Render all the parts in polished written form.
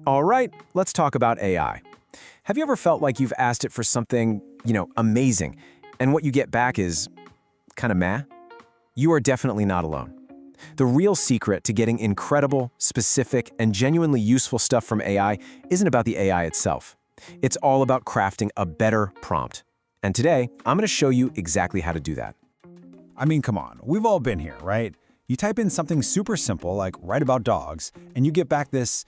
All right, let's talk about AI. Have you ever felt like you've asked it for something, amazing, and what you get back is kind of meh? You are definitely not alone. The real secret to getting incredible, specific, and genuinely useful stuff from AI isn't about the AI itself. It's all about crafting a better prompt. And today, I'm going to show you exactly how to do that. I mean, come on, we've all been here, right? You type in something super simple like write about dogs, and you get back this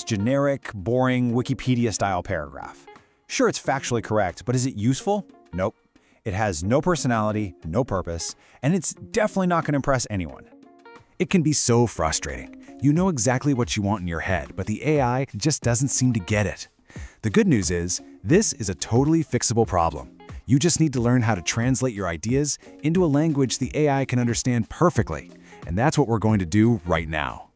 generic, boring Wikipedia-style paragraph. Sure, it's factually correct, but is it useful? Nope. It has no personality, no purpose, and it's definitely not going to impress anyone. It can be so frustrating. You know exactly what you want in your head, but the AI just doesn't seem to get it. The good news is, this is a totally fixable problem. You just need to learn how to translate your ideas into a language the AI can understand perfectly. And that's what we're going to do right now.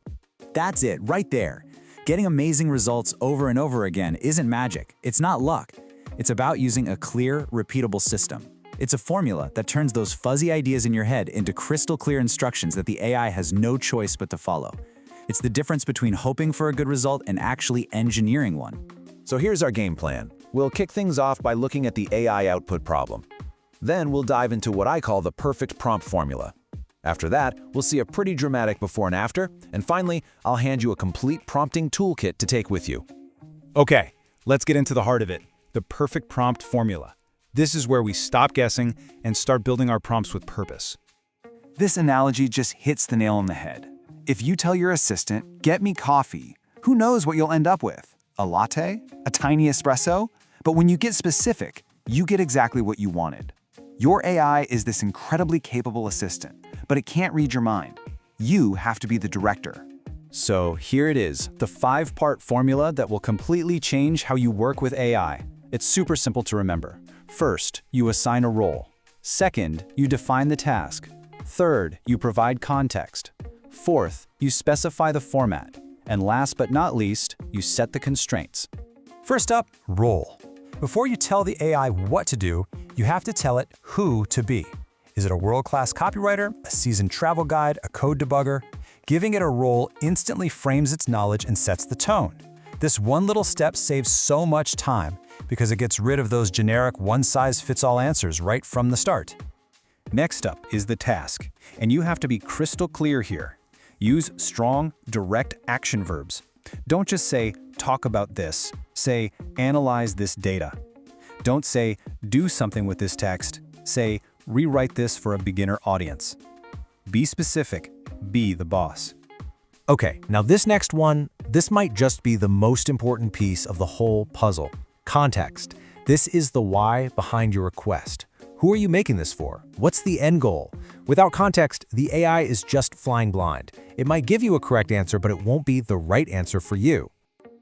That's it, right there. Getting amazing results over and over again isn't magic. It's not luck. It's about using a clear, repeatable system. It's a formula that turns those fuzzy ideas in your head into crystal clear instructions that the AI has no choice but to follow. It's the difference between hoping for a good result and actually engineering one. So here's our game plan. We'll kick things off by looking at the AI output problem. Then we'll dive into what I call the perfect prompt formula. After that, we'll see a pretty dramatic before and after, and finally, I'll hand you a complete prompting toolkit to take with you. Okay, let's get into the heart of it, the perfect prompt formula. This is where we stop guessing and start building our prompts with purpose. This analogy just hits the nail on the head. If you tell your assistant, get me coffee, who knows what you'll end up with? A latte? A tiny espresso? But when you get specific, you get exactly what you wanted. Your AI is this incredibly capable assistant, but it can't read your mind. You have to be the director. So here it is, the 5-part formula that will completely change how you work with AI. It's super simple to remember. First, you assign a role. Second, you define the task. Third, you provide context. Fourth, you specify the format. And last but not least, you set the constraints. First up, role. Before you tell the AI what to do, you have to tell it who to be. Is it a world-class copywriter, a seasoned travel guide, a code debugger? Giving it a role instantly frames its knowledge and sets the tone. This one little step saves so much time because it gets rid of those generic one-size-fits-all answers right from the start. Next up is the task, and you have to be crystal clear here. Use strong, direct action verbs. Don't just say, talk about this. Say, analyze this data. Don't say, do something with this text. Say, rewrite this for a beginner audience. Be specific. Be the boss. Okay, now this next one, this might just be the most important piece of the whole puzzle. Context. This is the why behind your request. Who are you making this for? What's the end goal? Without context, the AI is just flying blind. It might give you a correct answer, but it won't be the right answer for you.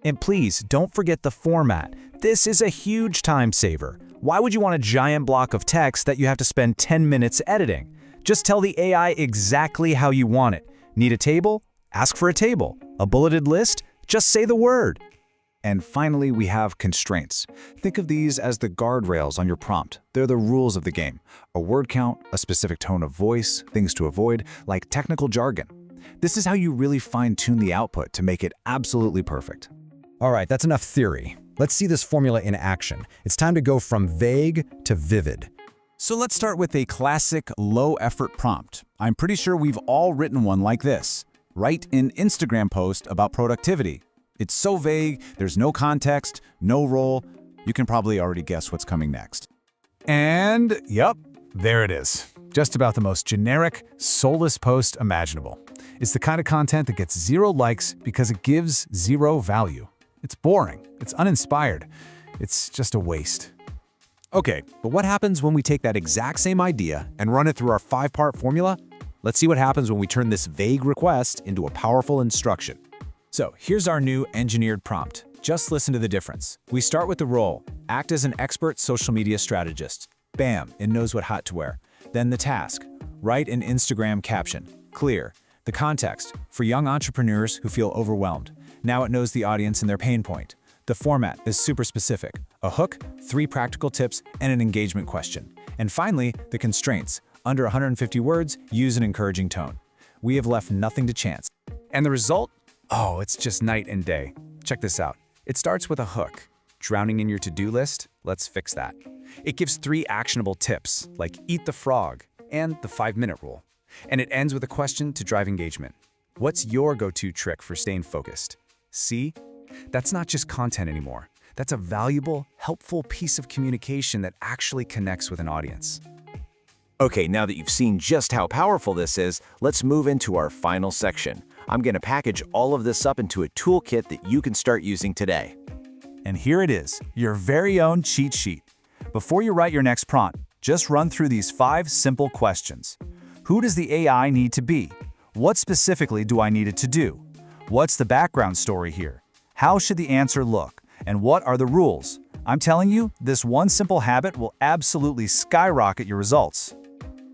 And please, don't forget the format. This is a huge time saver. Why would you want a giant block of text that you have to spend 10 minutes editing? Just tell the AI exactly how you want it. Need a table? Ask for a table. A bulleted list? Just say the word. And finally, we have constraints. Think of these as the guardrails on your prompt. They're the rules of the game. A word count, a specific tone of voice, things to avoid, like technical jargon. This is how you really fine-tune the output to make it absolutely perfect. All right, that's enough theory. Let's see this formula in action. It's time to go from vague to vivid. So let's start with a classic low-effort prompt. I'm pretty sure we've all written one like this. Write an Instagram post about productivity. It's so vague, there's no context, no role. You can probably already guess what's coming next. And yep, there it is. Just about the most generic, soulless post imaginable. It's the kind of content that gets 0 likes because it gives 0 value. It's boring, it's uninspired, it's just a waste. Okay, but what happens when we take that exact same idea and run it through our 5-part formula? Let's see what happens when we turn this vague request into a powerful instruction. So here's our new engineered prompt. Just listen to the difference. We start with the role. Act as an expert social media strategist. Bam, it knows what hat to wear. Then the task. Write an Instagram caption. Clear. The context. For young entrepreneurs who feel overwhelmed. Now it knows the audience and their pain point. The format is super specific. A hook, 3 practical tips, and an engagement question. And finally, the constraints. Under 150 words, use an encouraging tone. We have left nothing to chance. And the result? Oh, it's just night and day. Check this out. It starts with a hook. Drowning in your to-do list? Let's fix that. It gives 3 actionable tips, like eat the frog and the 5-minute rule. And it ends with a question to drive engagement. What's your go-to trick for staying focused? See? That's not just content anymore. That's a valuable, helpful piece of communication that actually connects with an audience. Okay, now that you've seen just how powerful this is, let's move into our final section. I'm going to package all of this up into a toolkit that you can start using today. And here it is, your very own cheat sheet. Before you write your next prompt, just run through these 5 simple questions. Who does the AI need to be? What specifically do I need it to do? What's the background story here? How should the answer look? And what are the rules? I'm telling you, this one simple habit will absolutely skyrocket your results.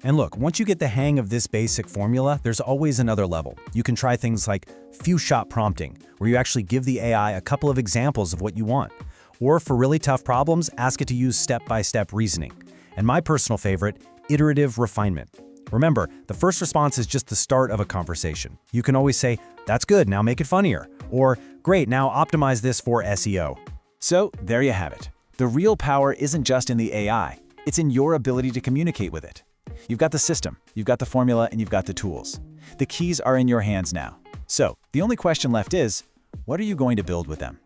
And look, once you get the hang of this basic formula, there's always another level. You can try things like few-shot prompting, where you actually give the AI a couple of examples of what you want. Or for really tough problems, ask it to use step-by-step reasoning. And my personal favorite, iterative refinement. Remember, the first response is just the start of a conversation. You can always say, "That's good, now make it funnier." Or, "Great, now optimize this for SEO." So, there you have it. The real power isn't just in the AI. It's in your ability to communicate with it. You've got the system, you've got the formula, and you've got the tools. The keys are in your hands now. So, the only question left is, what are you going to build with them?